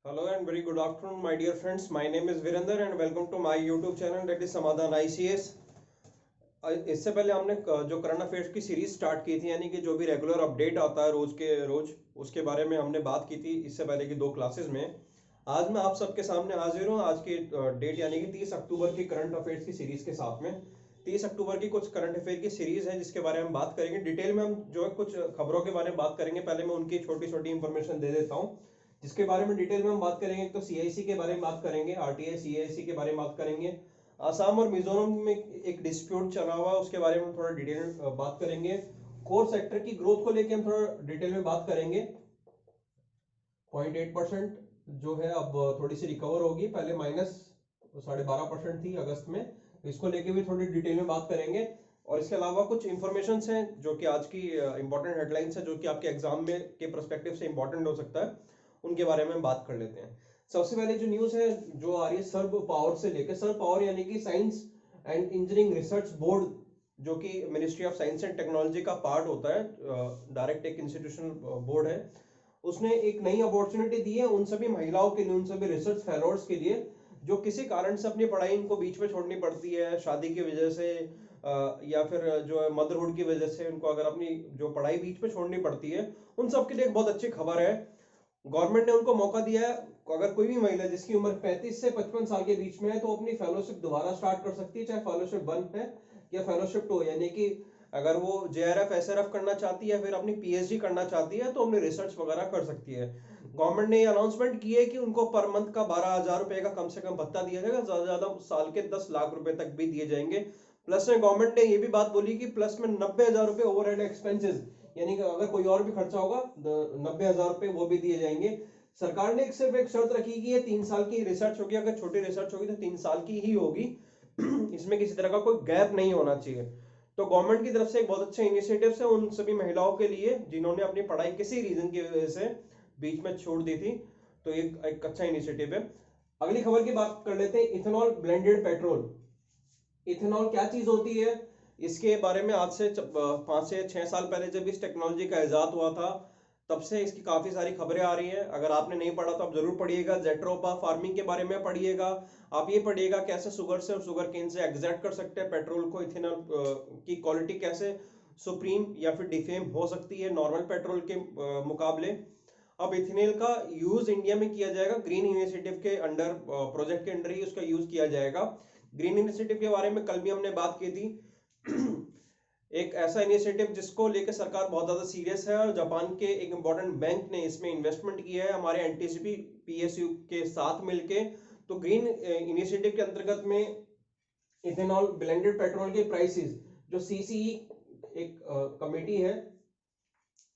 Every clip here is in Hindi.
Hello and very good afternoon, my dear friends. My name is Virender and welcome to my YouTube channel that is Samadhan ICS. इससे पहले हमने जो करंट अफेयर्स की सीरीज स्टार्ट की थी, यानी कि जो भी रेगुलर अपडेट आता है रोज के रोज, उसके बारे में हमने बात की थी इससे पहले की दो क्लासेस में। आज मैं आप सबके सामने हाजिर हूँ आज की डेट यानी कि 30 अक्टूबर की करंट अफेयर्स की सीरीज के साथ में। 30 अक्टूबर की कुछ करंट अफेयर की सीरीज है जिसके बारे में बात करेंगे। डिटेल में हम जो है कुछ खबरों के बारे में बात करेंगे। पहले मैं उनकी छोटी छोटी इंफॉर्मेशन दे देता हूँ जिसके बारे में डिटेल में हम बात करेंगे। तो सीआईसी के बारे में बात करेंगे, आरटीआई सीआईसी के बारे में बात करेंगे। आसाम और मिजोरम में एक डिस्प्यूट चला हुआ है, उसके बारे में थोड़ा डिटेल बात करेंगे। कोर सेक्टर की ग्रोथ को लेकर हम थोड़ा डिटेल में बात करेंगे। 0.8% जो है अब थोड़ी सी रिकवर होगी, पहले -12.5% थी अगस्त में, तो इसको लेके भी थोड़ी डिटेल में बात करेंगे। और इसके अलावा कुछ इंफॉर्मेशन हैं जो कि आज की इंपॉर्टेंट हेडलाइंस है जो कि आपके एग्जाम में के परस्पेक्टिव से इंपॉर्टेंट हो सकता है, उनके बारे में हम बात कर लेते हैं। सबसे पहले जो न्यूज है जो आ रही है सर्ब पावर से लेकर, सर्ब पावर यानी कि science and engineering research board, जो कि ministry of science and technology का पार्ट होता है, डायरेक्ट एक इंस्टीट्यूशनल बोर्ड है। उसने एक नई अपॉर्चुनिटी दी है उन सभी महिलाओं के लिए, उन सभी रिसर्च फेलोज के लिए जो किसी कारण से अपनी पढ़ाई इनको बीच में छोड़नी पड़ती है, शादी की वजह से या फिर जो है मदरहुड की वजह से उनको अगर अपनी जो पढ़ाई बीच में छोड़नी पड़ती है, उन सब के लिए एक बहुत अच्छी खबर है। गवर्नमेंट ने उनको मौका दिया है, अगर कोई भी महिला जिसकी उम्र 35 से 55 साल के बीच में है तो अपनी फेलोशिप दोबारा स्टार्ट कर सकती है, चाहे फेलोशिप 1 है या फेलोशिप 2, यानी कि अगर वो जेआरएफ एसआरएफ करना चाहती है या फिर अपनी पीएचडी करना चाहती है तो अपनी रिसर्च वगैरह कर सकती है। गवर्नमेंट ने ये अनाउंसमेंट की है कि उनको पर मंथ का 12,000 रुपए का कम से कम भत्ता दिया जाएगा, ज्यादा से ज्यादा साल के 10 लाख रुपए तक भी दिए जाएंगे। प्लस में गवर्नमेंट ने ये भी बात बोली कि प्लस में 90,000 रुपए ओवरहेड एक्सपेंसेस, यानी कि अगर कोई और भी खर्चा होगा 90,000 रुपए वो भी दिए जाएंगे। सरकार ने सिर्फ एक शर्त रखी कि ये 3 साल की रिसर्च होगी, अगर छोटी रिसर्च होगी तो 3 साल की ही होगी। इसमें किसी तरह का कोई गैप नहीं होना चाहिए। तो गवर्नमेंट की तरफ से एक बहुत अच्छे इनिशिएटिव है उन सभी महिलाओं के लिए जिन्होंने अपनी पढ़ाई किसी रीजन की वजह से बीच में छोड़ दी थी, तो एक अच्छा इनिशिएटिव है। अगली खबर की बात कर लेते हैं, इथेनॉल ब्लेंडेड पेट्रोल। इथेनॉल क्या चीज होती है, इसके बारे में आज से 5 से 6 साल पहले जब इस टेक्नोलॉजी का इजाद हुआ था तब से इसकी काफी सारी खबरें आ रही हैं। अगर आपने नहीं पढ़ा तो आप जरूर पढ़िएगा। जेट्रोपा फार्मिंग के बारे में पढ़िएगा, आप ये पढ़िएगा कैसे शुगर से और शुगर केन से एग्जैक्ट कर सकते हैं पेट्रोल को, इथेनॉल की क्वालिटी कैसे सुप्रीम या फिर डिफेम हो सकती है नॉर्मल पेट्रोल के मुकाबले। अब इथेनॉल का यूज इंडिया में किया जाएगा, ग्रीन इनिशिएटिव के अंडर, प्रोजेक्ट के अंडर ही उसका यूज किया जाएगा। ग्रीन इनिशिएटिव के बारे में कल भी हमने बात की थी। एक ऐसा इनिशिएटिव जिसको लेकर सरकार बहुत ज्यादा सीरियस है और जापान के एक इंपॉर्टेंट बैंक ने इसमें इन्वेस्टमेंट किया है हमारे एनटीसीपी पीएसयू के साथ मिलके। तो ग्रीन इनिशिएटिव के अंतर्गत में इथेनॉल ब्लेंडेड पेट्रोल के प्राइसेस, जो सीसीई एक कमेटी है,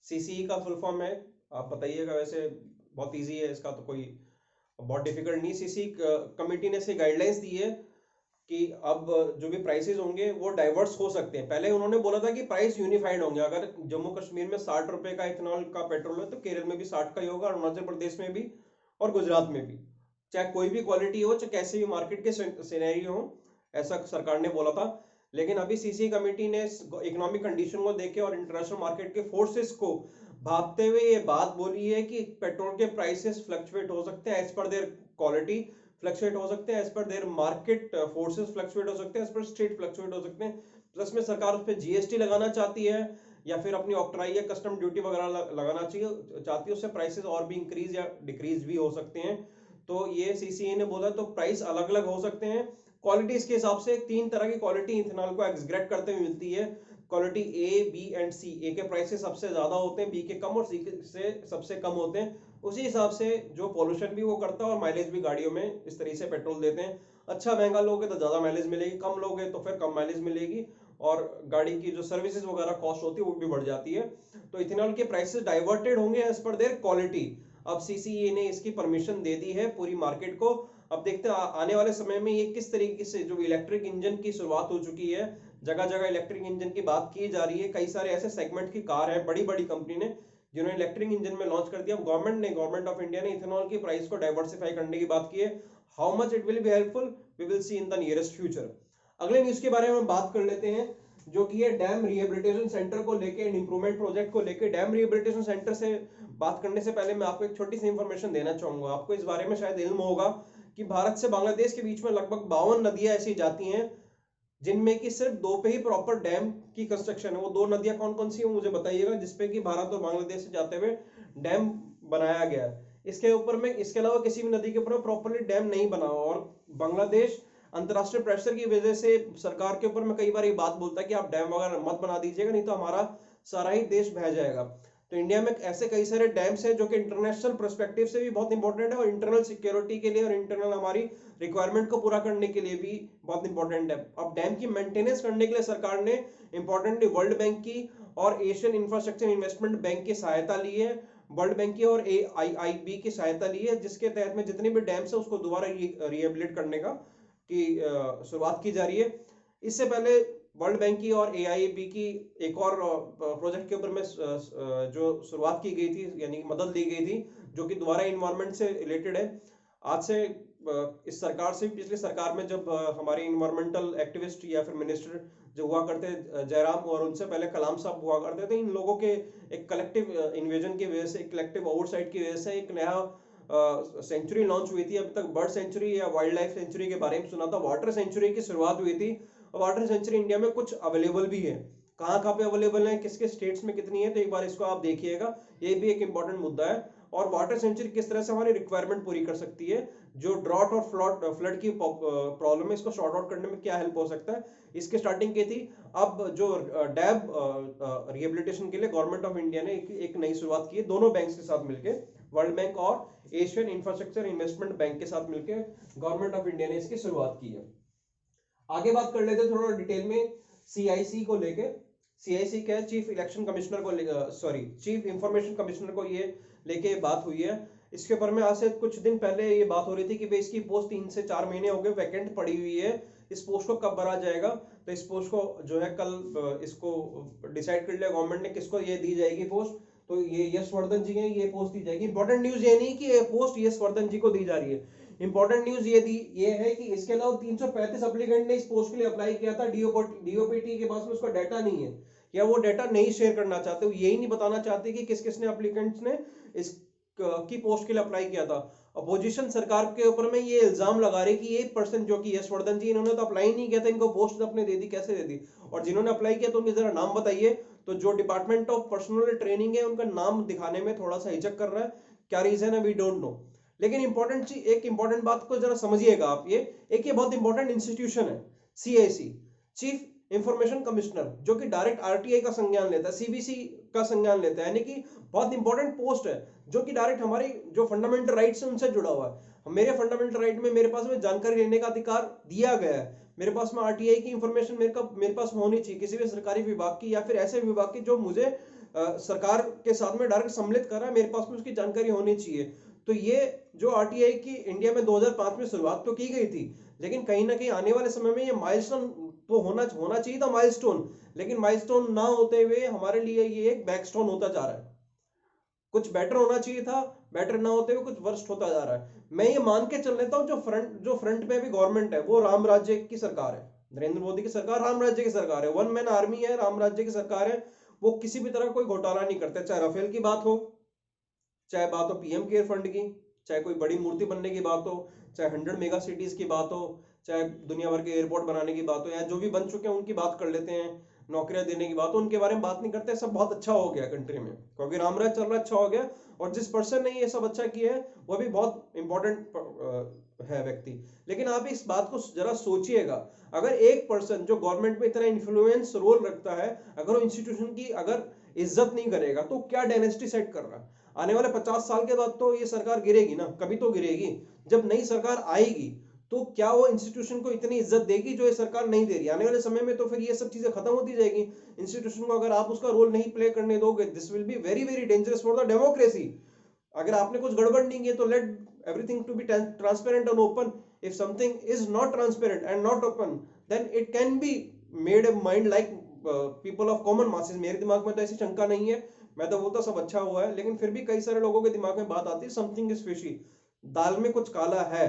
सीसीई का फुल फॉर्म है, आप बताइएगा, वैसे बहुत इजी है इसका, तो कोई बहुत डिफिकल्ट नहीं। सीसीई कमेटी ने से गाइडलाइंस दी है कि अब जो भी प्राइसेस होंगे वो डाइवर्स हो सकते हैं। पहले उन्होंने बोला था कि प्राइस यूनिफाइड होंगे, अगर जम्मू कश्मीर में 60 रुपए का इथेनॉल का पेट्रोल है तो केरल में भी 60 का ही होगा, अरुणाचल प्रदेश में भी और गुजरात में भी, चाहे कोई भी क्वालिटी हो, चाहे कैसे भी मार्केट के सिनेरियो हो, ऐसा सरकार ने बोला था। लेकिन अभी सीसी कमेटी ने इकोनॉमिक कंडीशन को देखे और इंटरनेशनल मार्केट के फोर्सेस को भापते हुए ये बात बोली है कि पेट्रोल के प्राइसेस फ्लक्चुएट हो सकते हैं as per there quality, fluctuate हो सकते हैं as per their market forces, fluctuate हो सकते हैं एज पर स्टेट, फ्लक्चुएट हो सकते हैं। प्लस में सरकार उस पर जीएसटी लगाना चाहती है या फिर अपनी ऑक्ट्राई या कस्टम ड्यूटी वगैरह लगाना चाहिए चाहती है, उससे प्राइसेस और भी इंक्रीज या डिक्रीज भी हो सकते हैं। तो ये सीसीए ने बोला, तो प्राइस अलग अलग हो सकते हैं। क्वालिटी इसके हिसाब से 3 तरह की क्वालिटी इथेनॉल को एग्रेगेट करते हुए मिलती है। क्वालिटी ए, बी एंड सी। ए के प्राइसेस सबसे ज्यादा होते हैं, बी के कम और सी से सबसे कम होते हैं। उसी हिसाब से जो पॉल्यूशन भी वो करता है और माइलेज भी गाड़ियों में इस तरीके से पेट्रोल देते हैं। अच्छा महंगा लोगे तो ज्यादा माइलेज मिलेगी, कम लोगे तो फिर कम माइलेज मिलेगी और गाड़ी की जो सर्विसेज वगैरह कॉस्ट होती है वो भी बढ़ जाती है। तो इथेनॉल के प्राइसेस डाइवर्टेड होंगे एज पर देयर क्वालिटी। अब सीसीई ने इसकी परमिशन दे दी है पूरी मार्केट को। अब देखते हैं आने वाले समय में ये किस तरीके से, जो इलेक्ट्रिक इंजन की शुरुआत हो चुकी है, जगह जगह इलेक्ट्रिक इंजन की बात की जा रही है, कई सारे ऐसे सेगमेंट की कार है बड़ी बड़ी कंपनी ने जिन्होंने इलेक्ट्रिक इंजन में लॉन्च कर दिया। गवर्नमेंट ऑफ इंडिया ने इथेनॉल की प्राइस को डाइवर्सिफाई करने की बात की है। How much it will be helpful we will see in the nearest future. अगले न्यूज के बारे में बात कर लेते हैं। जो कि है डैम रिहेबिलिटेशन सेंटर को लेके एंड इंप्रूवमेंट प्रोजेक्ट को लेके। डैम रिहेबिलिटेशन सेंटर से बात करने से पहले मैं आपको एक छोटी सी इंफॉर्मेशन देना चाहूंगा। आपको इस बारे में शायद इल्म होगा कि भारत से बांग्लादेश के बीच में लगभग 52 नदियां ऐसी जाती हैं जिनमें कि सिर्फ 2 पे ही प्रॉपर डैम की कंस्ट्रक्शन है। वो 2 नदियां कौन कौन सी है मुझे बताइएगा, जिसपे कि भारत और बांग्लादेश से जाते हुए डैम बनाया गया है। इसके ऊपर में, इसके अलावा किसी भी नदी के ऊपर प्रॉपरली डैम नहीं बना हुआ। और बांग्लादेश अंतरराष्ट्रीय प्रेशर की वजह से सरकार के ऊपर में कई बार ये बात बोलता है कि आप डैम वगैरह मत बना दीजिएगा, नहीं तो हमारा सारा ही देश बह जाएगा। तो इंडिया में ऐसे कई सारे डैम्स हैं जो कि इंटरनेशनल पर्सपेक्टिव से भी बहुत इंपॉर्टेंट है और इंटरनल सिक्योरिटी के लिए और इंटरनल हमारी रिक्वायरमेंट को पूरा करने के लिए भी बहुत इंपॉर्टेंट है। अब डैम की मेंटेनेंस करने के लिए सरकार ने इंपॉर्टेंटली वर्ल्ड बैंक की और एशियन इंफ्रास्ट्रक्चर इन्वेस्टमेंट बैंक की सहायता ली है, वर्ल्ड बैंक की और AIIB की सहायता ली है, जिसके तहत में जितने भी डैम्स है उसको दोबारा रिहेबिलिट करने का की शुरुआत की जा रही है। इससे पहले वर्ल्ड बैंक की और AIIB की एक और प्रोजेक्ट के ऊपर में जो शुरुआत की गई थी, यानी मदद ली गई थी, जो कि दोबारा इन्वायरमेंट से रिलेटेड है। आज से इस सरकार से पिछली सरकार में जब हमारे इन्वायरमेंटल एक्टिविस्ट या फिर मिनिस्टर जो हुआ करते जयराम, और उनसे पहले कलाम साहब हुआ करते थे, इन लोगों के एक कलेक्टिव इन्वेजन की वजह से, एक कलेक्टिव ओवरसाइट की वजह से एक नया सेंचुरी लॉन्च हुई थी। अभी तक बर्ड सेंचुरी या वाइल्ड लाइफ सेंचुरी के बारे में सुना था, वाटर सेंचुरी की शुरुआत हुई थी। और वाटर सेंचुरी इंडिया में कुछ अवेलेबल भी है, कहाँ कहाँ पे अवेलेबल है, किसके स्टेट्स में कितनी है, तो एक बार इसको आप देखिएगा, ये भी एक इंपॉर्टेंट मुद्दा है। और वाटर सेंचुरी किस तरह से हमारी रिक्वायरमेंट पूरी कर सकती है, जो ड्रॉट और फ्लड की प्रॉब्लम है, इसको सॉर्ट आउट करने में क्या हेल्प हो सकता है, इसके स्टार्टिंग की थी। अब जो डैम रिहेबिलिटेशन के लिए गवर्नमेंट ऑफ इंडिया ने एक नई शुरुआत की है, दोनों बैंक्स के साथ मिलकर, वर्ल्ड बैंक और एशियन इंफ्रास्ट्रक्चर इन्वेस्टमेंट बैंक के साथ मिलकर गवर्नमेंट ऑफ इंडिया ने इसकी शुरुआत की है। आगे बात कर लेते हैं थोड़ा डिटेल में CIC को लेके। CIC क्या है, चीफ इलेक्शन कमिश्नर को सॉरी चीफ इंफॉर्मेशन कमिश्नर को ये लेके बात हुई है। इसके ऊपर में आज से कुछ दिन पहले ये बात हो रही थी कि भाई इसकी पोस्ट 3 से 4 महीने हो गए वैकेंट पड़ी हुई है, इस पोस्ट को कब भरा जाएगा। तो इस पोस्ट को जो है कल इसको डिसाइड कर लिया गवर्नमेंट ने किसको ये दी जाएगी पोस्ट। तो ये यश वर्धन जी हैं, ये पोस्ट दी जाएगी। इंपॉर्टेंट न्यूज ये नहीं कि ये पोस्ट यश वर्धन जी को दी जा रही है, इंपॉर्टेंट न्यूज ये है कि इसके अलावा 335 एप्लीकेंट ने इस पोस्ट के लिए अप्लाई किया था। DOPT के पास में उसका डाटा नहीं है, या वो डाटा नहीं शेयर करना चाहते, वो यही नहीं बताना चाहते कि किस किसने एप्लीकेंट्स ने इस की पोस्ट के लिए अप्लाई किया था। अपोजिशन सरकार के ऊपर में ये इल्जाम लगा रही कि एक पर्सन जो कि यश वर्धन जी, इन्होंने तो अप्लाई नहीं किया था, इनको पोस्ट अपने दे दी, कैसे दे दी। और जिन्होंने अप्लाई किया तो उनके जरा नाम बताइए। तो जो डिपार्टमेंट ऑफ पर्सनल ट्रेनिंग है, उनका नाम दिखाने में थोड़ा सा हिचक कर रहा है, क्या रीजन है वी डोंट नो। लेकिन एक इंपॉर्टेंट बात को जरा समझिएगा आप, ये बहुत इंपॉर्टेंट इंस्टीट्यूशन है CIC, चीफ इंफॉर्मेशन कमिश्नर, जो कि डायरेक्ट RTI का संज्ञान लेता है, CBC का संज्ञान लेता है, यानी कि बहुत इंपॉर्टेंट पोस्ट है, जो कि डायरेक्ट हमारी जो फंडामेंटल राइट्स है उनसे जुड़ा हुआ है। मेरे फंडामेंटल राइट में मेरे पास में जानकारी लेने का अधिकार दिया गया है, मेरे पास में RTI की इंफॉर्मेशन मेरे पास होनी चाहिए, किसी भी सरकारी विभाग की या फिर ऐसे विभाग की जो मुझे सरकार के साथ में डायरेक्ट सम्मिलित कर रहा है, मेरे पास में उसकी जानकारी होनी चाहिए। तो ये जो RTI की इंडिया में 2005 में शुरुआत तो की गई थी, लेकिन कहीं ना कहीं आने वाले समय में ये माइलस्टोन तो होना चाहिए था माइलस्टोन, लेकिन माइलस्टोन ना होते हुए हमारे लिए ये एक बैकस्टोन होता जा रहा है। कुछ बेटर होना चाहिए था, बेटर ना होते हुए कुछ वर्स्ट होता जा रहा है। मैं ये मान के चल लेता हूँ जो फ्रंट में भी गवर्नमेंट है वो राम राज्य की सरकार है, नरेंद्र मोदी की सरकार राम राज्य की सरकार है, 1 मैन आर्मी है, राम राज्य की सरकार है। वो किसी भी तरह कोई घोटाला नहीं करते, चाहे राफेल की बात हो, चाहे बात हो PM केयर फंड की, चाहे कोई बड़ी मूर्ति बनने की बात हो, चाहे 100 मेगा सिटीज की बात हो, चाहे दुनिया भर के एयरपोर्ट बनाने की बात हो, या जो भी बन चुके हैं उनकी बात कर लेते हैं, नौकरियां देने की बात हो, उनके बारे में बात नहीं करते। सब बहुत अच्छा हो गया कंट्री में, क्योंकि रामराज चल रहा, अच्छा हो गया। और जिस पर्सन ने ये सब अच्छा किया है वो भी बहुत इंपॉर्टेंट है व्यक्ति। लेकिन आप इस बात को जरा सोचिएगा, अगर एक पर्सन जो गवर्नमेंट में इतना इन्फ्लुएंस रोल रखता है, अगर वो इंस्टीट्यूशन की अगर इज्जत नहीं करेगा, तो क्या डायनेस्टी सेट कर रहा है। आने वाले 50 साल के बाद तो ये सरकार गिरेगी ना, कभी तो गिरेगी। जब नई सरकार आएगी तो क्या वो इंस्टीट्यूशन को इतनी इज्जत देगी जो ये सरकार नहीं दे रही। आने वाले समय में तो फिर ये सब चीजें खत्म होती जाएगी। इंस्टीट्यूशन को अगर आप उसका रोल नहीं प्ले करने दोगे, this will be very very dangerous for the democracy. अगर आपने कुछ गड़बड़ नहीं किया तो late everything to be transparent and open. If something is not transparent and not open, then it can be made a mind like people of common masses. मेरे दिमाग में तो ऐसी शंका नहीं है, मैं तो बोलता सब अच्छा हुआ है, लेकिन फिर भी कई सारे लोगों के दिमाग में बात आती है समथिंग इज फिशी, दाल में कुछ काला है।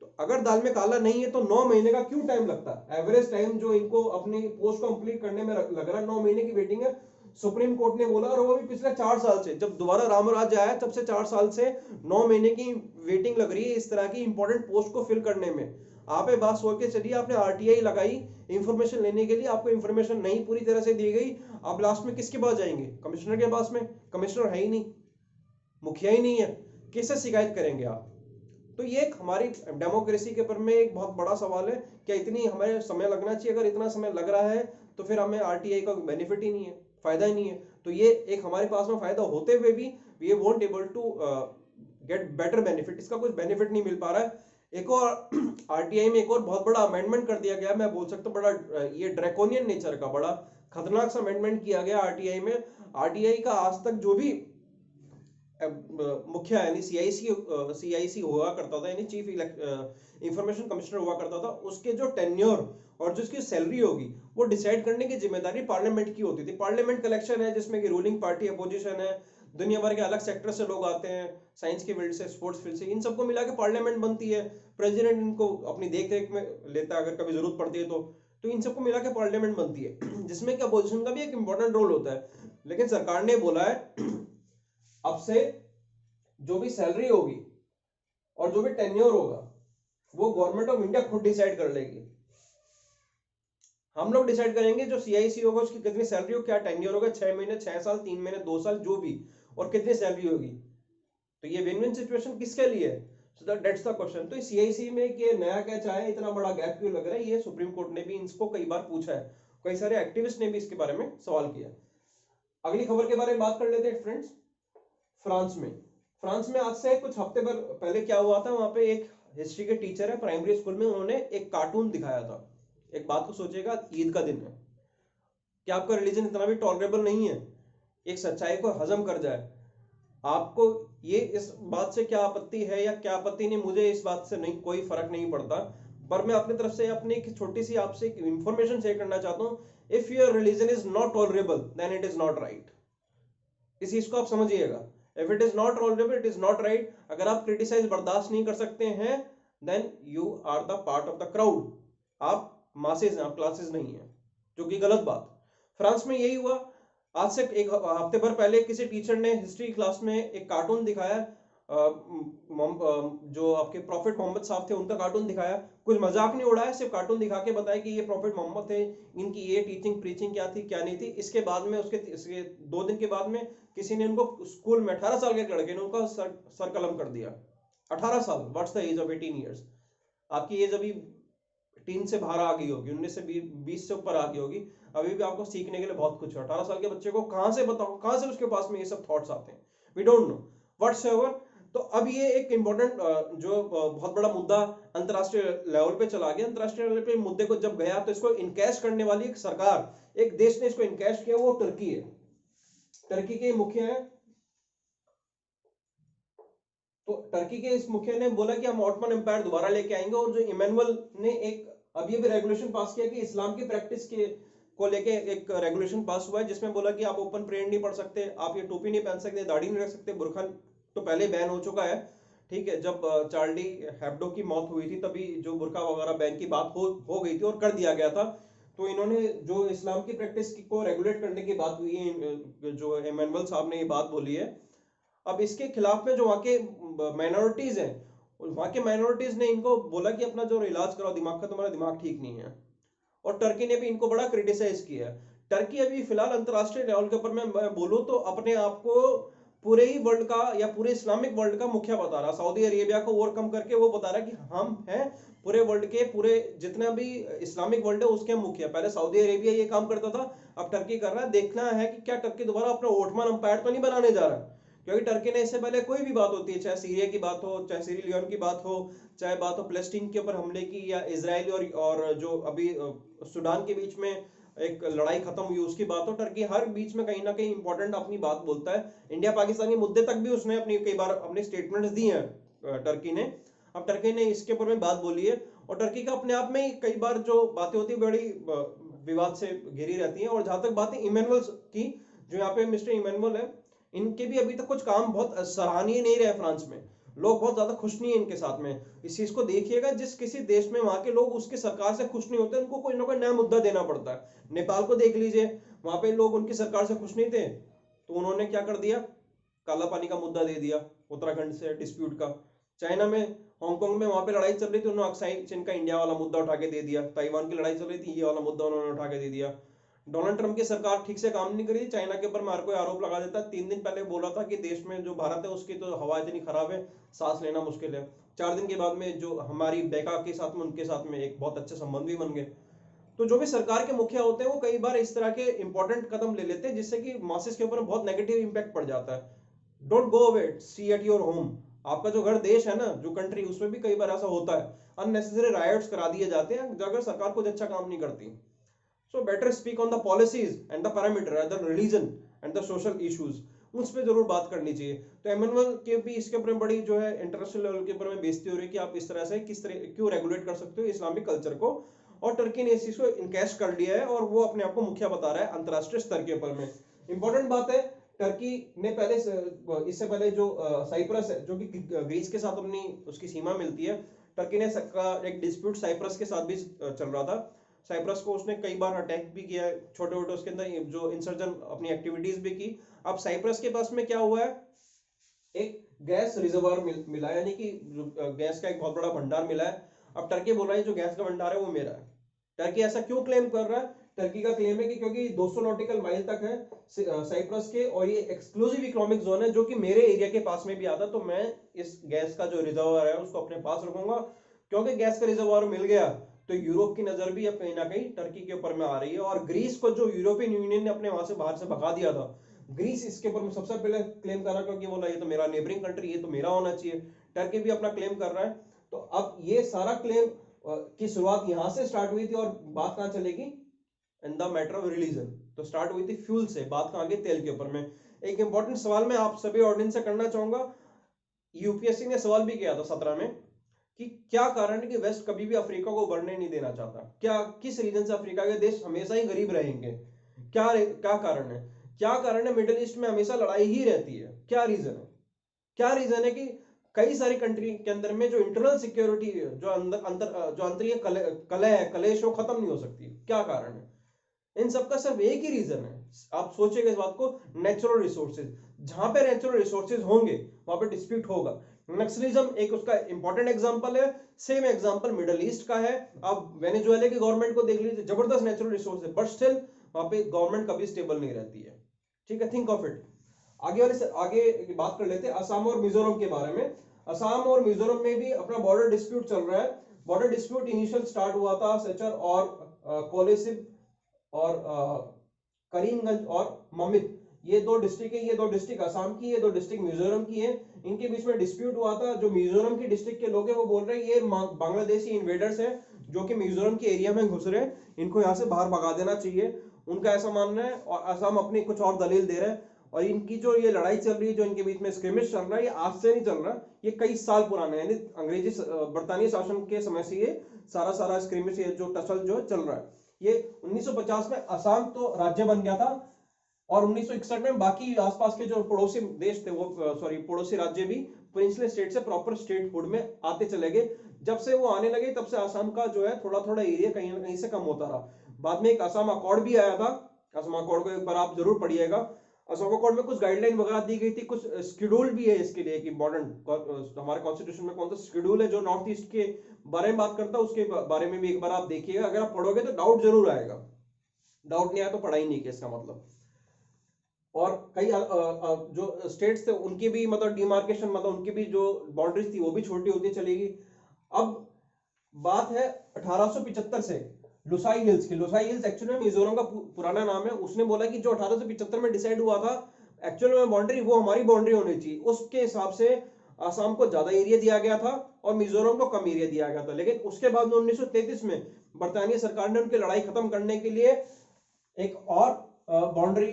तो अगर दाल में काला नहीं है तो 9 महीने का क्यों टाइम लगता है? एवरेज टाइम जो इनको अपनी पोस्ट कंप्लीट करने में लग रहा है 9 महीने की वेटिंग है, सुप्रीम कोर्ट ने बोला, और वो भी पिछले 4 साल से, जब दोबारा राम राज्य आया तब से 4 साल से 9 महीने की वेटिंग लग रही है इस तरह की इंपॉर्टेंट पोस्ट को फिल करने में। आप बात सोच के चलिए, आपने आरटीआई लगाई इंफॉर्मेशन लेने के लिए, आपको इंफॉर्मेशन नहीं पूरी तरह से दी गई, आप लास्ट में किसके पास जाएंगे? कमिश्नर के पास में। कमिश्नर है ही नहीं, मुखिया ही नहीं है, किससे शिकायत करेंगे आप? तो ये एक हमारी डेमोक्रेसी के ऊपर में एक बहुत बड़ा सवाल है, क्या इतनी हमें समय लगना चाहिए? अगर इतना समय लग रहा है तो फिर हमें आरटीआई का बेनिफिट ही नहीं है, फायदा ही नहीं है। तो ये एक हमारे पास में फायदा होते हुए भी we won't able to get better benefit, इसका कुछ बेनिफिट नहीं मिल पा रहा है। एक और आरटीआई में एक और बहुत बड़ा अमेंडमेंट कर दिया गया, मैं बोल सकता हूँ बड़ा ये ड्रैकोनियन नेचर का बड़ा खतरनाक सा अमेंडमेंट किया गया आरटीआई में। आरटीआई का आज तक जो भी मुख्य यानी सीआईसी हुआ करता था, यानी चीफ इंफॉर्मेशन कमिश्नर हुआ करता था, उसके जो टेन्योर और जो उसकी सैलरी होगी वो डिसाइड करने की जिम्मेदारी पार्लियामेंट की होती थी। पार्लियामेंट कलेक्शन है जिसमें कि रूलिंग पार्टी, अपोजिशन है, दुनिया भर के अलग सेक्टर से लोग आते हैं, साइंस की फील्ड से, स्पोर्ट्स फील्ड से, इन सबको मिला के पार्लियामेंट बनती है। प्रेसिडेंट इनको अपनी देख रेख में लेता है अगर कभी जरूरत पड़ती है तो इन सबको मिला के पार्लियामेंट बनती है, जिसमें कि अपोजिशन का भी एक इंपॉर्टेंट रोल होता है। लेकिन सरकार ने बोला है अब से जो भी सैलरी होगी और जो भी टेन्योर होगा वो गवर्नमेंट ऑफ इंडिया खुद डिसाइड कर लेगी। हम लोग डिसाइड करेंगे जो सीआईसी होगा उसकी कितनी सैलरी हो, क्या टेन्योर होगा, 6 महीने, 6 साल, 3 महीने, 2 साल, जो भी, और कितनी सैलरी होगी। तो ये विन विन सिचुएशन किसके लिए है? So that's the question. तो सीआईसी में ये नया क्या चाहे, इतना बड़ा गैप क्यों लग रहा है, ये सुप्रीम कोर्ट ने भी इसको कई बार पूछा है, कई सारे एक्टिविस्ट ने भी इसके बारे में सवाल किया। अगली खबर के बारे में बात कर लेते हैं फ्रेंड्स। फ्रांस में आज से कुछ हफ्ते भर पहले क्या हुआ था, वहां पे एक हिस्ट्री के टीचर है प्राइमरी स्कूल में, उन्होंने एक कार्टून दिखाया था। एक बात को सोचिएगा, ईद का दिन है, क्या आपका रिलीजन इतना भी टॉलरेबल नहीं है एक सच्चाई को हजम कर जाए? आपको ये इस बात से क्या आपत्ति है या क्या आपत्ति नहीं, मुझे इस बात से नहीं कोई फर्क नहीं पड़ता, पर मैं अपनी तरफ से अपनी एक छोटी सी आपसे एक इंफॉर्मेशन शेयर करना चाहता हूं। If your religion is not tolerable then it is not right. इस चीज को आप समझिएगा, if it is not tolerable it is not right. अगर आप क्रिटिसाइज बर्दाश्त नहीं कर सकते हैं then you are the part of the crowd, आप मासेस हैं, आप क्लासेस नहीं है, जो कि गलत बात। फ्रांस में यही हुआ। आज से एक हफ्ते भर पहले किसी टीचर ने हिस्ट्री क्लास में एक कार्टून दिखाया, जो आपके प्रॉफिट मोहम्मद साहब थे उनका कार्टून दिखाया। कुछ मजाक नहीं उड़ाया, सिर्फ कार्टून दिखा के बताया कि ये प्रॉफिट मोहम्मद थे, इनकी ये टीचिंग प्रीचिंग क्या थी क्या नहीं थी। इसके बाद में इसके 2 दिन के बाद में किसी ने उनको स्कूल में 18 साल के लड़के ने उनका सर कलम कर दिया। 18 साल, what's the age of 18 years? आपकी एज अभी 3 से बाहर आ गई होगी, 19 से 20 से ऊपर आ गई होगी, अभी भी आपको सीखने के लिए बहुत कुछ है। 18 साल के बच्चे को कहां से बताओ, कहां से उसके पास में ये सब थॉट्स आते हैं? We don't know whatsoever. तो अब ये एक इंपॉर्टेंट जो बहुत बड़ा मुद्दा अंतरराष्ट्रीय लेवल पे चला गया। अंतरराष्ट्रीय लेवल पे मुद्दे को जब गया तो इसको इनकैश करने वाली एक सरकार, एक देश ने इसको इनकैश किया, वो तुर्की है। टर्की के मुखिया है, तो टर्की के इस मुखिया ने बोला कि हम ऑटोमन एम्पायर दोबारा लेके आएंगे। और जो इमैनुअल ने एक अभी भी रेगुलेशन पास किया कि इस्लाम की प्रैक्टिस के को लेके एक रेगुलेशन पास हुआ है, जिसमें बोला कि आप ओपन प्रेयर नहीं पढ़ सकते, आप ये टोपी नहीं पहन सकते, दाढ़ी नहीं रख सकते, बुरखा तो पहले बैन हो चुका है, ठीक है। जब चार्ली हेब्डो की मौत हुई थी तभी जो बुरखा वगैरह बैन की बात हो गई थी और कर दिया गया था। तो इन्होंने जो इस्लाम की प्रैक्टिस को रेगुलेट करने की बात हुई है, जो इमैनुअल साहब ने ये बात बोली है, अब इसके खिलाफ में जो वहाँ के माइनॉरिटीज हैं, वहाँ के माइनॉरिटीज ने इनको बोला कि अपना जो इलाज कराओ दिमाग का, तुम्हारा दिमाग ठीक नहीं है। और टर्की ने भी इनको बड़ा क्रिटिसाइज किया है। टर्की अभी फिलहाल अंतरराष्ट्रीय लेवल के ऊपर मैं बोलूं तो अपने आप को पूरे ही वर्ल्ड का या पूरे इस्लामिक वर्ल्ड का मुखिया बता रहा, सऊदी अरेबिया को ओवरकम करके वो बता रहा है कि हम हैं पूरे वर्ल्ड के, पूरे जितना भी इस्लामिक वर्ल्ड है उसके मुखिया। पहले सऊदी अरेबिया ये काम करता था, अब टर्की कर रहा है। देखना है कि क्या टर्की दोबारा अपना ओटमन अंपायर तो नहीं बनाने जा रहा, क्योंकि टर्की ने इससे पहले कोई भी बात होती है, चाहे सीरिया की बात हो, चाहे सीरिया की बात हो, चाहे बात हो फलस्तीन के ऊपर हमले की, या इजराइल और जो अभी सूडान के बीच में एक लड़ाई खत्म हुई उसकी बात हो, टर्की हर बीच में कहीं ना कहीं इंपॉर्टेंट अपनी बात बोलता है। इंडिया पाकिस्तान के मुद्दे तक भी उसने अपनी कई बार अपने स्टेटमेंट्स दी हैं टर्की ने। अब टर्की ने इसके ऊपर में बात बोली है, और टर्की का अपने आप में ही कई बार जो बातें होती है बड़ी विवाद से घिरी रहती हैं। और जहां तक बात है इमैनुअल की, जो यहाँ पे मिस्टर इमैनुअल है, इनके भी अभी तक कुछ काम बहुत सराहनीय नहीं रहे फ्रांस में। लोग बहुत ज्यादा खुश नहीं है इनके साथ में। इस चीज को देखिएगा, जिस किसी देश में वहां के लोग उसकी सरकार से खुश नहीं होते, उनको कोई ना कोई नया मुद्दा देना पड़ता है। नेपाल को देख लीजिए, वहां पे लोग उनकी सरकार से खुश नहीं थे, तो उन्होंने क्या कर दिया, काला पानी का मुद्दा दे दिया, उत्तराखंड से डिस्प्यूट का। चाइना में, हांगकांग में वहां पे लड़ाई चल रही थी, उन्होंने अक्साई चीन का इंडिया वाला मुद्दा उठा के दे दिया। ताइवान की लड़ाई चल रही थी, ये वाला मुद्दा उन्होंने उठा के दे दिया। डोनाल्ड ट्रंप की सरकार ठीक से काम नहीं करी, चाइना के ऊपर हर कोई आरोप लगा देता। 3 दिन पहले बोला था कि देश में जो भारत है उसकी तो हवा इतनी खराब है, सांस लेना मुश्किल है। 4 दिन के बाद में जो हमारी बेका के साथ में, उनके साथ में एक बहुत अच्छे संबंध भी बन गए। तो जो भी सरकार के मुखिया होते हैं वो कई बार इस तरह के इंपॉर्टेंट कदम ले लेते हैं, जिससे कि मासेस के ऊपर बहुत नेगेटिव इंपैक्ट पड़ जाता है। Don't go away, see at your home. आपका जो घर, देश है ना, जो कंट्री, उसमें भी कई बार ऐसा होता है, अननेसेसरी रायट्स करा दिए जाते हैं अगर सरकार कुछ अच्छा काम नहीं करती। So better speak on the policies and the parameter, the religion and the social issues, उस पर जरूर बात करनी चाहिए। तो एमएनएल के भी इसके ऊपर बड़ी जो है इंटरनेशनल लेवल के ऊपर में बेइज्जती हो रही है कि आप इस तरह से किस तरह क्यों रेगुलेट कर सकते हो इस्लामिक कल्चर को। और टर्की ने इस चीज को इनकैश कर लिया है और वो अपने आप को मुखिया बता रहा है अंतरराष्ट्रीय स्तर के ऊपर में। इंपॉर्टेंट बात है, टर्की ने पहले, इससे पहले जो साइप्रस है, जो कि ग्रीस के साथ अपनी उसकी सीमा मिलती है, टर्की ने एक डिस्प्यूट साइप्रस के साथ भी चल रहा था। साइप्रस को उसने कई बार अटैक भी किया, छोटे छोटे उसके अंदर जो इंसर्जन अपनी एक्टिविटीज भी की। अब साइप्रस के पास में क्या हुआ है, एक गैस रिजर्वायर मिला है, यानी कि गैस का एक बहुत बड़ा भंडार मिला है। अब टर्की बोल रहा है जो गैस का भंडार है वो मेरा है। टर्की ऐसा क्यों क्लेम कर रहा है? टर्की का क्लेम है कि क्योंकि 200 नॉटिकल माइल तक है साइप्रस के, और ये एक्सक्लूसिव इकोनॉमिक जोन है जो कि मेरे एरिया के पास में भी आता, तो मैं इस गैस का जो रिजर्वायर है उसको अपने पास रखूंगा। क्योंकि गैस का रिजर्वायर मिल गया तो यूरोप की नजर भी अब कहीं ना कहीं टर्की के ऊपर में आ रही है। और ग्रीस को जो यूरोपियन यूनियन ने अपने वहां से बाहर से भगा दिया था, ग्रीस इसके ऊपर में सबसे पहले क्लेम कर रहा है, क्योंकि बोला ये तो मेरा नेबरिंग कंट्री, ये तो मेरा होना चाहिए। टर्की भी अपना क्लेम कर रहा है। तो अब ये सारा क्लेम की शुरुआत यहां से स्टार्ट हुई थी, और बात कहां चलेगी, in the matter of religion. तो स्टार्ट हुई थी फ्यूल से, बात कहां गई, तेल के ऊपर में। एक इंपॉर्टेंट सवाल मैं आप सभी ऑडियंस से करना चाहूंगा, यूपीएससी ने सवाल भी किया था 17 में, कि क्या कारण है कि वेस्ट कभी भी अफ्रीका को बढ़ने नहीं देना चाहता, क्या किस रीजन से अफ्रीका के देश हमेशा ही गरीब रहेंगे, क्या क्या कारण है, क्या कारण है मिडिल ईस्ट में हमेशा लड़ाई ही रहती है, क्या रीजन है? क्या रीजन है कि कई सारी कंट्री के अंदर में जो इंटरनल सिक्योरिटी, जो जो आंतरिक कलह है, कलेश, वो खत्म नहीं हो सकती, क्या कारण है? इन सबका सिर्फ एक ही रीजन है, आप सोचेगा इस बात को, नेचुरल रिसोर्सेज। जहां पे नेचुरल रिसोर्सेज होंगे वहां पे डिस्प्यूट होगा। नक्सलिज्म एक उसका इंपॉर्टेंट एग्जांपल है। सेम एग्जांपल मिडिल ईस्ट का है। आप वेनेजुएला की गवर्नमेंट को देख लीजिए, जबरदस्त नेचुरल रिसोर्स है, बट स्टिल वहां पे गवर्नमेंट कभी स्टेबल नहीं रहती है। ठीक है, थिंक ऑफ इट। आगे बात कर लेते हैं असम और मिजोरम के बारे में। असम और मिजोरम में भी अपना बॉर्डर डिस्प्यूट चल रहा है। बॉर्डर डिस्प्यूट इनिशियल स्टार्ट हुआ था सेचर और कोलेसिब और करीमगंज और ममित, ये 2 डिस्ट्रिक्ट है, ये 2 डिस्ट्रिक्ट असम की, ये 2 डिस्ट्रिक्ट मिजोरम की है। इनके बीच में डिस्प्यूट हुआ था। जो मिजोरम की डिस्ट्रिक्ट के लोग हैं वो बोल रहे हैं ये बांग्लादेशी इन्वेडर्स हैं जो कि मिजोरम के एरिया में घुस रहे हैं, इनको यहाँ से बाहर भगा देना चाहिए, उनका ऐसा मानना है। और असम अपनी कुछ और दलील दे रहा है। और इनकी जो ये लड़ाई चल रही है, जो इनके बीच में स्क्रिमिश चल रहा है, ये आज से नहीं चल रहा, ये कई साल पुराना है, यानी अंग्रेजी बरतानी शासन के समय से ये सारा स्क्रिमिश, ये जो टसल जो चल रहा है। ये 1950 में असम तो राज्य बन गया था, और 1961 में बाकी आसपास के जो पड़ोसी देश थे, वो पड़ोसी राज्य भी प्रिंसली स्टेट से प्रॉपर स्टेटहुड में आते चले गए। जब से वो आने लगे तब से असम का जो है थोड़ा थोड़ा एरिया कहीं ना कहीं से कम होता रहा। बाद में एक असम अकॉर्ड भी आया था, असम अकॉर्ड को एक बार आप जरूर पढ़िएगा। असम अकॉर्ड में कुछ गाइडलाइन वगैरह दी गई थी, कुछ शेड्यूल भी है इसके लिए, एक इंपॉर्टेंट हमारे कॉन्स्टिट्यूशन में कौन सा शेड्यूल है जो नॉर्थ ईस्ट के बारे में बात करता है, उसके बारे में भी एक बार आप देखिएगा। अगर आप पढ़ोगे तो डाउट जरूर आएगा, डाउट नहीं आया तो पढ़ाई नहीं किया इसका मतलब। और कई जो स्टेट्स थे उनकी भी मतलब डिमार्केशन, मतलब उनकी भी जो बाउंड्रीज थी वो भी छोटी होती चलेगी। अब बात है 1875 से लुसाई हिल्स की। लुसाई हिल्स एक्चुअली में मिजोरम का पुराना नाम है। उसने बोला कि जो 1875 में डिसाइड हुआ था एक्चुअल में बाउंड्री, वो हमारी बाउंड्री होनी चाहिए। उसके हिसाब से आसाम को ज्यादा एरिया दिया गया था और मिजोरम को कम एरिया दिया गया था। लेकिन उसके बाद 1933 में बरतानिया सरकार ने उनकी लड़ाई खत्म करने के लिए एक और बाउंड्री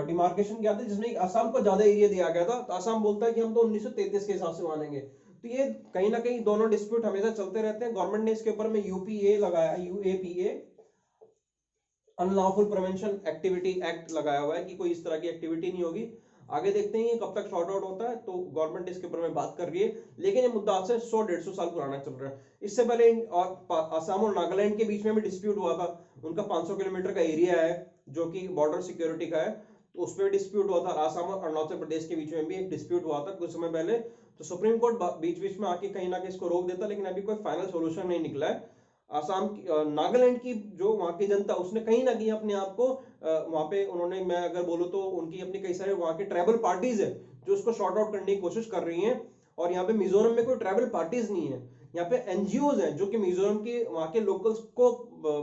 डिमार्केशन किया था, जिसमें असम को ज्यादा एरिया दिया गया था। तो असम बोलता है कि हम तो 1933 के हिसाब से मानेंगे। तो ये कहीं ना कहीं दोनों डिस्प्यूट हमेशा चलते रहते हैं। गवर्नमेंट ने इसके ऊपर में यूपीए लगाया, UAPA, unlawful prevention activity act लगाया हुआ है कि कोई इस तरह की एक्टिविटी नहीं होगी। आगे देखते हैं ये कब तक सॉर्ट आउट होता है। तो गवर्नमेंट इसके ऊपर में बात कर रही है, लेकिन ये मुद्दा आज से 100-150 साल पुराना चल रहा है। इससे पहले असम और नागालैंड के बीच में भी डिस्प्यूट हुआ था। उनका 500 किलोमीटर का एरिया है जो कि बॉर्डर सिक्योरिटी का है, तो उस पर डिस्प्यूट हुआ था। असम और अरुणाचल प्रदेश के बीच में भी एक डिस्प्यूट हुआ था कुछ समय पहले। तो सुप्रीम कोर्ट बीच बीच में आके कहीं ना कहीं इसको रोक देता, लेकिन अभी कोई फाइनल सोल्यूशन नहीं निकला है। आसाम की नागालैंड की जो वहां की जनता, उसने कहीं ना कहीं अपने आप को वहां पे उन्होंने, मैं अगर बोलूं तो उनकी अपनी कई सारे वहां के ट्राइबल पार्टीज है जो उसको शॉर्ट आउट करने की कोशिश कर रही हैं। और यहाँ पे मिजोरम में कोई ट्राइबल पार्टीज नहीं है, यहाँ पे एनजीओज हैं जो कि मिजोरम के वहां के लोकल्स को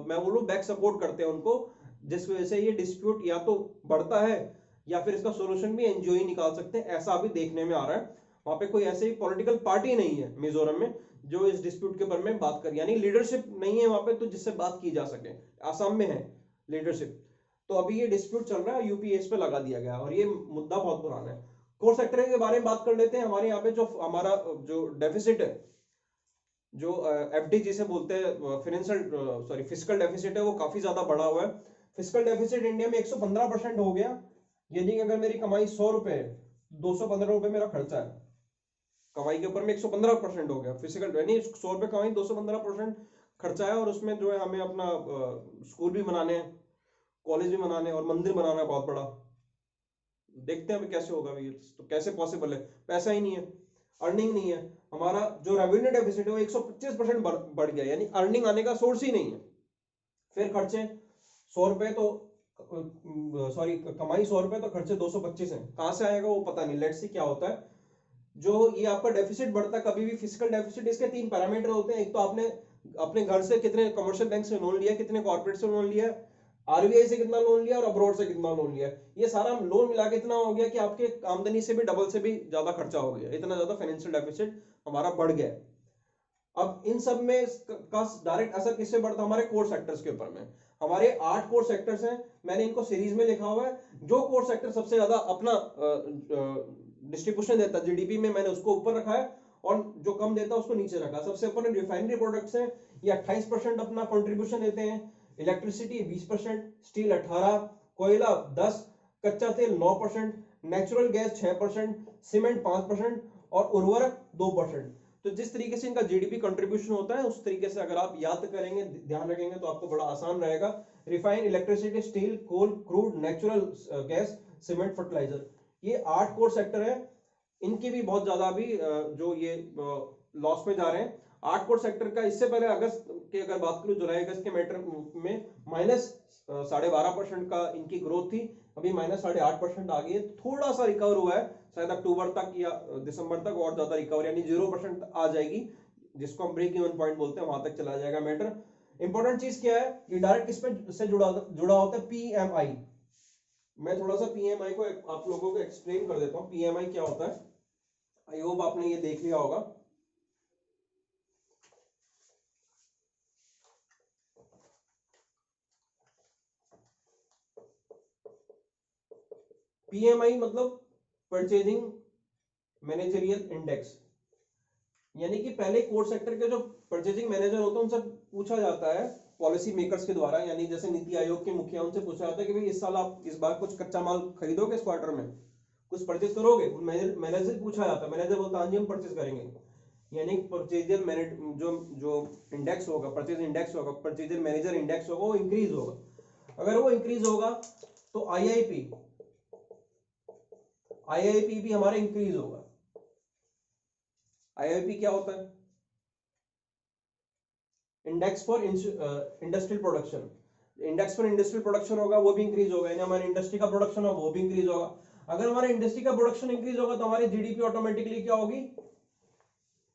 मैं बोलूं बैक सपोर्ट करते हैं उनको, जिस वजह से ये डिस्प्यूट या तो बढ़ता है या फिर इसका सोल्यूशन भी एनजीओ ही निकाल सकते हैं, ऐसा अभी देखने में आ रहा है। वहां पे कोई ऐसी पॉलिटिकल पार्टी नहीं है मिजोरम में जो इस डिस्प्यूट के बारे में बात कर, यानी लीडरशिप नहीं है वहां पे तो जिससे बात की जा सके। आसाम में है लीडरशिप। तो अभी ये डिस्प्यूट चल रहा है, यूपीएस पे लगा दिया गया और ये मुद्दा बहुत पुराना है। कोर सेक्टर के बारे में बात कर लेते हैं। हमारे यहाँ पे जो हमारा जो डेफिसिट है, जो एफडी जिसे बोलते हैं, फाइनेंशियल फिजिकल डेफिसिट है, वो काफी ज्यादा बढ़ा हुआ है। फिजिकल डेफिसिट इंडिया में 115% हो गया, यानी कि अगर मेरी कमाई 100 रुपए है, 215 रुपए मेरा खर्चा है। कमाई के ऊपर में 115% हो गया फिजिकल, यानी 100 रुपए कमाई 215% खर्चा है। और उसमें जो है हमें अपना स्कूल भी बनाने हैं, कॉलेज भी बनाने हैं और मंदिर बनाना है बहुत बड़ा। देखते हैं अभी कैसे होगा अभी, तो कैसे पॉसिबल है, पैसा ही नहीं है, अर्निंग नहीं है। हमारा जो रेवेन्यू डेफिसिट है वो 125% बढ़ गया, यानी अर्निंग आने का सोर्स ही नहीं है। फिर खर्चे 100 रुपए तो कमाई 100 रुपए तो खर्चे 225 है, कहां से आएगा वो पता नहीं। लेट्स सी क्या होता है। जो ये आपका डेफिसिट बढ़ता है कभी भी, फिजिकल डेफिसिट, इसके 3 पैरामीटर होते हैं। एक तो आपने अपने घर से कितने कमर्शियल बैंक से लोन लिया, कितने कॉर्पोरेट से लोन लिया, आरबीआई से कितना लोन लिया और अब्रॉड से कितना लोन लिया। ये सारा लोन मिला के इतना हो गया कि आपके आमदनी से भी डबल से भी ज्यादा खर्चा हो गया, इतना ज्यादा फाइनेंशियल डेफिसिट हमारा बढ़ गया। अब इन सब में का डायरेक्ट असर किससे बढ़ता है? हमारे कोर सेक्टर्स के ऊपर में। हमारे 8 कोर सेक्टर्स हैं, मैंने इनको सीरीज में लिखा हुआ है। जो कोर सेक्टर सबसे ज्यादा अपना डिस्ट्रीब्यूशन देता है जीडीपी में, मैंने उसको ऊपर रखा है, और जो कम देता है उसको नीचे रखा। सबसे ऊपर रिफाइनरी प्रोडक्ट्स हैं, ये 28% अपना कंट्रीब्यूशन देते हैं। इलेक्ट्रिसिटी 20%, स्टील 18%, कोयला 10%, कच्चा तेल 9%, नेचुरल गैस 6%, सीमेंट 5% और उर्वरक 2%। तो जिस तरीके से इनका जीडीपी कंट्रीब्यूशन होता है, उस तरीके से अगर आप याद करेंगे, ध्यान रखेंगे, तो आपको बड़ा आसान रहेगा। Refine, electricity, steel, coal, crude, natural gas, cement, fertiliser, ये 8 कोर सेक्टर है। इनकी भी बहुत ज्यादा अभी जो ये लॉस में जा रहे हैं। 8 कोर सेक्टर का इससे पहले अगस्त की अगर बात करूं, जुलाई अगस्त के मैटर में -12.5% का इनकी ग्रोथ थी, अभी -8.5% आ गई है। थोड़ा सा रिकवर हुआ है, शायद अक्टूबर तक या दिसंबर तक और ज्यादा रिकवर, यानी 0% आ जाएगी, जिसको हम ब्रेक इवन पॉइंट बोलते हैं, वहां तक चला जाएगा मैटर। इंपॉर्टेंट चीज क्या है, ये डायरेक्ट किस पे से जुड़ा होता है? पीएमआई। मैं थोड़ा सा पीएमआई को आप लोगों को एक्सप्लेन कर देता हूं, पीएमआई क्या होता है। आई होप आपने ये देख लिया होगा। पीएमआई मतलब परचेजिंग मैनेजरियल इंडेक्स, यानी कि पहले कोर सेक्टर के जो परचेजिंग मैनेजर होते हैं उनसे पूछा जाता है पॉलिसी मेकर्स के द्वारा, यानी जैसे नीति आयोग के मुखिया, उनसे पूछा जाता है कि भाई इस साल आप इस बार कुछ कच्चा माल खरीदोगे, इस क्वार्टर में कुछ परचेज करोगे? मैनेजर पूछा जाता है, मैनेजर बोलता है हाँ जी हम परचेज करेंगे। यानी परचेजर मैनेज जो इंडेक्स होगा, परचेज इंडेक्स होगा, परचेजर मैनेजर इंडेक्स होगा, वो इंक्रीज होगा। अगर वो इंक्रीज होगा तो आईआईपी भी हमारा इंक्रीज होगा। आईआईपी क्या होता है? Index for industrial production. Index for industrial production होगा, वो भी इंक्रीज होगा, यानी हमारी इंडस्ट्री का प्रोडक्शन होगा, वो भी इंक्रीज होगा। अगर हमारे इंडस्ट्री का प्रोडक्शन इंक्रीज होगा तो हमारी जीडीपी ऑटोमेटिकली क्या होगी?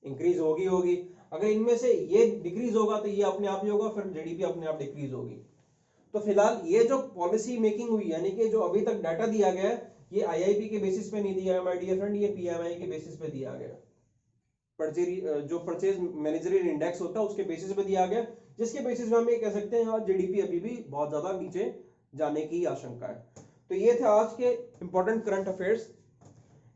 इंक्रीज होगी। अगर इनमें से ये डिक्रीज होगा तो ये अपने आप ही होगा, फिर जीडीपी अपने आप डिक्रीज होगी। तो फिलहाल ये जो पॉलिसी मेकिंग हुई, यानी कि जो अभी तक डाटा दिया गया है, ये आईआईपी के बेसिस पे नहीं दिया है माय डियर फ्रेंड, ये पीएमआई के बेसिस पे दिया गया। जो परचेज मैनेजरियल इंडेक्स होता है उसके बेसिस पे दिया गया, जिसके बेसिस पे हम ये कह सकते हैं जीडीपी अभी भी बहुत ज्यादा नीचे जाने की आशंका है। तो ये थे आज के इंपॉर्टेंट करंट अफेयर्स।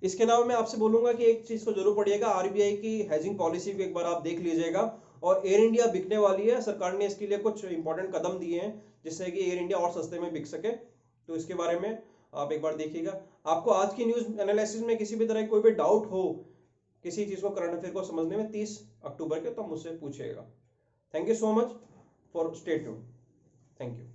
इसके अलावा मैं आपसे बोलूंगा कि एक चीज को जरूर पढ़िएगा, आरबीआई की हेजिंग पॉलिसी को एक बार आप देख लीजिएगा। और एयर इंडिया बिकने वाली है, सरकार ने इसके लिए कुछ इंपॉर्टेंट कदम दिए हैं जिससे कि एयर इंडिया और सस्ते में बिक सके, तो इसके बारे में आप एक बार देखिएगा। आपको आज की न्यूज एनालिसिस में किसी भी तरह कोई भी डाउट हो किसी चीज को, करंट अफेयर को समझने में 30 अक्टूबर के, तो मुझसे पूछिएगा। Thank you so much for stay tuned. Thank you.